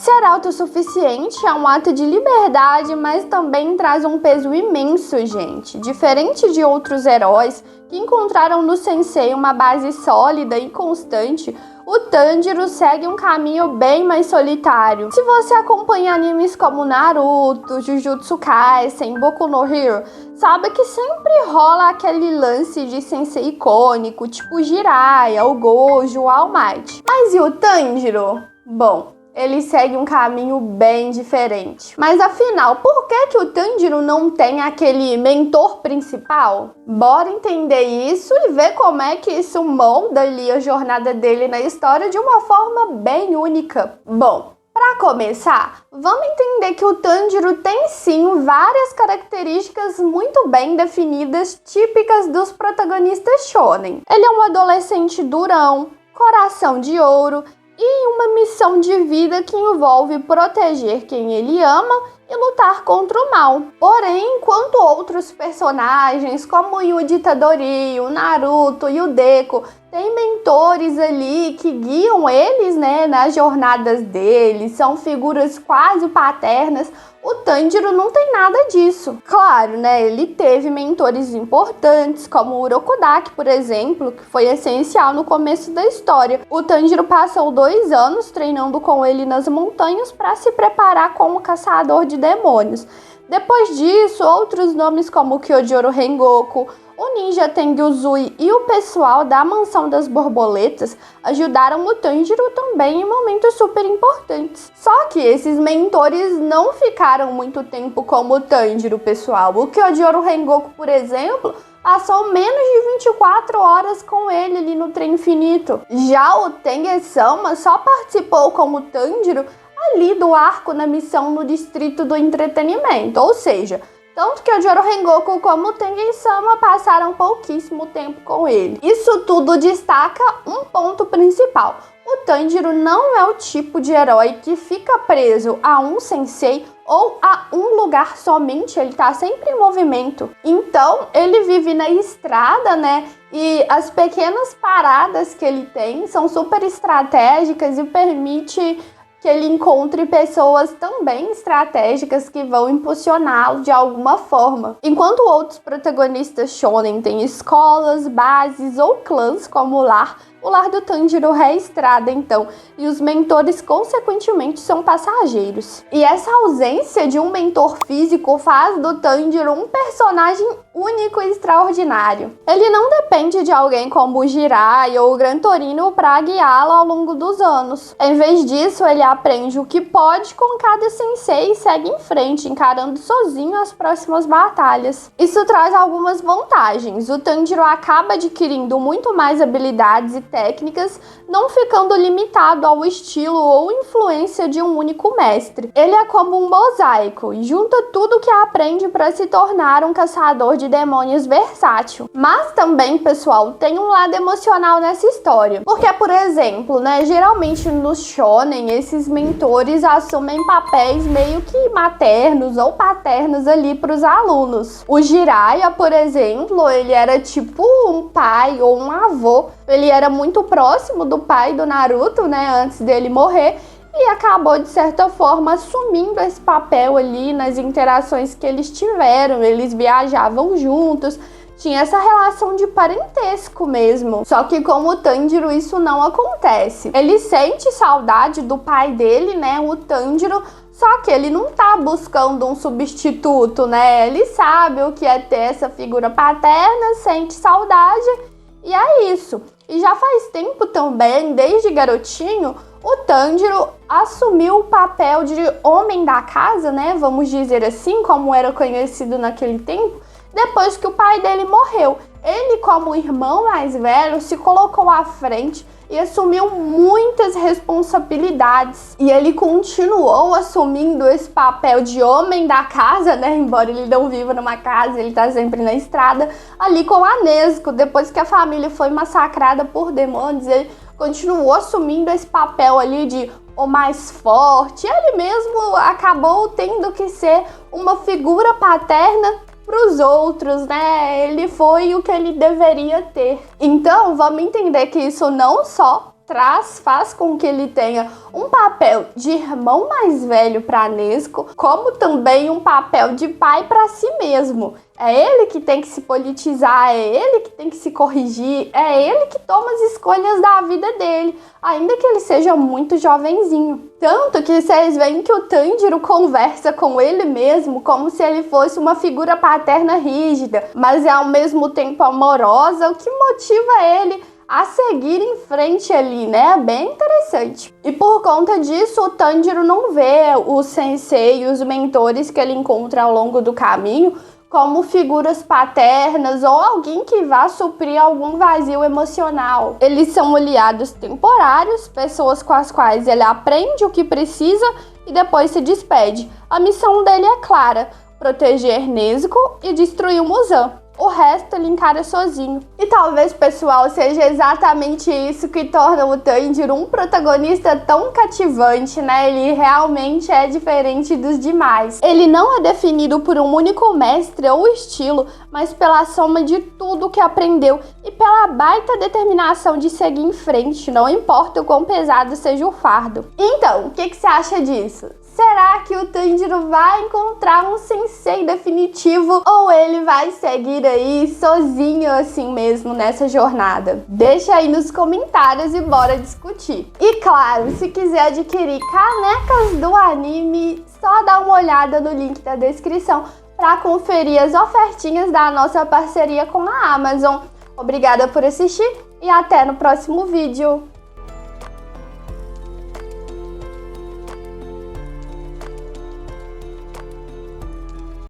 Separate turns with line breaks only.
Ser autossuficiente é um ato de liberdade, mas também traz um peso imenso, gente. Diferente de outros heróis que encontraram no Sensei uma base sólida e constante, o Tanjiro segue um caminho bem mais solitário. Se você acompanha animes como Naruto, Jujutsu Kaisen, Boku no Hero, sabe que sempre rola aquele lance de sensei icônico, tipo Jiraiya, o Gojo, o All Might. Mas e o Tanjiro? Bom, ele segue um caminho bem diferente. Mas afinal, por que o Tanjiro não tem aquele mentor principal? Bora entender isso e ver como é que isso molda ali a jornada dele na história de uma forma bem única. Bom, para começar, vamos entender que o Tanjiro tem sim várias características muito bem definidas, típicas dos protagonistas shonen. Ele é um adolescente durão, coração de ouro, e uma missão de vida que envolve proteger quem ele ama e lutar contra o mal. Porém, enquanto outros personagens como Yuji Itadori, o Naruto e o Deku têm mentores ali que guiam eles, nas jornadas deles, são figuras quase paternas, o Tanjiro não tem nada disso. Claro, ele teve mentores importantes, como o Urokodaki, por exemplo, que foi essencial no começo da história. O Tanjiro passou 2 anos treinando com ele nas montanhas para se preparar como caçador de demônios. Depois disso, outros nomes como Kyojuro Rengoku, o ninja Tengyuzui e o pessoal da Mansão das Borboletas ajudaram o Tanjiro também em momentos super importantes. Só que esses mentores não ficaram muito tempo como o Tanjiro, pessoal. O Kyojuro Rengoku, por exemplo, passou menos de 24 horas com ele ali no Trem Infinito. Já o Tengen-sama só participou como Tanjiro ali do arco na missão no Distrito do Entretenimento, ou seja, tanto que o Kyojuro Rengoku como o Tengen-sama passaram pouquíssimo tempo com ele. Isso tudo destaca um ponto principal. O Tanjiro não é o tipo de herói que fica preso a um sensei ou a um lugar somente, ele tá sempre em movimento. Então, ele vive na estrada, e as pequenas paradas que ele tem são super estratégicas e permite que ele encontre pessoas também estratégicas que vão impulsioná-lo de alguma forma. Enquanto outros protagonistas shonen têm escolas, bases ou clãs como lar, o lar do Tanjiro é a estrada, então, e os mentores, consequentemente, são passageiros. E essa ausência de um mentor físico faz do Tanjiro um personagem único e extraordinário. Ele não depende de alguém como o Jiraiya ou o Gran Torino para guiá-lo ao longo dos anos. Em vez disso, ele aprende o que pode com cada sensei e segue em frente, encarando sozinho as próximas batalhas. Isso traz algumas vantagens. O Tanjiro acaba adquirindo muito mais habilidades e técnicas, não ficando limitado ao estilo ou influência de um único mestre. Ele é como um mosaico e junta tudo que aprende para se tornar um caçador de demônios versátil. Mas também, pessoal, tem um lado emocional nessa história. Porque, por exemplo, geralmente nos shonen, esses mentores assumem papéis meio que maternos ou paternos ali para os alunos. O Jiraiya, por exemplo, ele era tipo um pai ou um avô. Ele era muito próximo do pai do Naruto, antes dele morrer, e acabou, de certa forma, assumindo esse papel ali nas interações que eles tiveram. Eles viajavam juntos, tinha essa relação de parentesco mesmo. Só que com o Tanjiro isso não acontece. Ele sente saudade do pai dele, o Tanjiro, só que ele não tá buscando um substituto, Ele sabe o que é ter essa figura paterna, sente saudade, e é isso. E já faz tempo também, desde garotinho, o Tanjiro assumiu o papel de homem da casa, vamos dizer assim, como era conhecido naquele tempo, depois que o pai dele morreu. Ele, como irmão mais velho, se colocou à frente e assumiu muitas responsabilidades. E ele continuou assumindo esse papel de homem da casa, embora ele não viva numa casa, ele tá sempre na estrada, ali com a Nezuko. Depois que a família foi massacrada por demônios, ele continuou assumindo esse papel ali de o mais forte. Ele mesmo acabou tendo que ser uma figura paterna para os outros, Ele foi o que ele deveria ter. Então, vamos entender que isso não só faz com que ele tenha um papel de irmão mais velho para Nezuko, como também um papel de pai para si mesmo. É ele que tem que se politizar, é ele que tem que se corrigir, é ele que toma as escolhas da vida dele, ainda que ele seja muito jovenzinho. Tanto que vocês veem que o Tanjiro conversa com ele mesmo como se ele fosse uma figura paterna rígida, mas é ao mesmo tempo amorosa, o que motiva ele a seguir em frente ali, né? Bem interessante. E por conta disso, o Tanjiro não vê o sensei e os mentores que ele encontra ao longo do caminho como figuras paternas ou alguém que vá suprir algum vazio emocional. Eles são aliados temporários, pessoas com as quais ele aprende o que precisa e depois se despede. A missão dele é clara: proteger Nezuko e destruir o Muzan. O resto ele encara sozinho. E talvez, pessoal, seja exatamente isso que torna o Tanjiro um protagonista tão cativante, né? Ele realmente é diferente dos demais. Ele não é definido por um único mestre ou estilo, mas pela soma de tudo que aprendeu e pela baita determinação de seguir em frente, não importa o quão pesado seja o fardo. Então, o que você acha disso? Será que o Tanjiro vai encontrar um sensei definitivo ou ele vai seguir aí sozinho assim mesmo nessa jornada? Deixa aí nos comentários e bora discutir. E claro, se quiser adquirir canecas do anime, só dá uma olhada no link da descrição para conferir as ofertinhas da nossa parceria com a Amazon. Obrigada por assistir e até no próximo vídeo.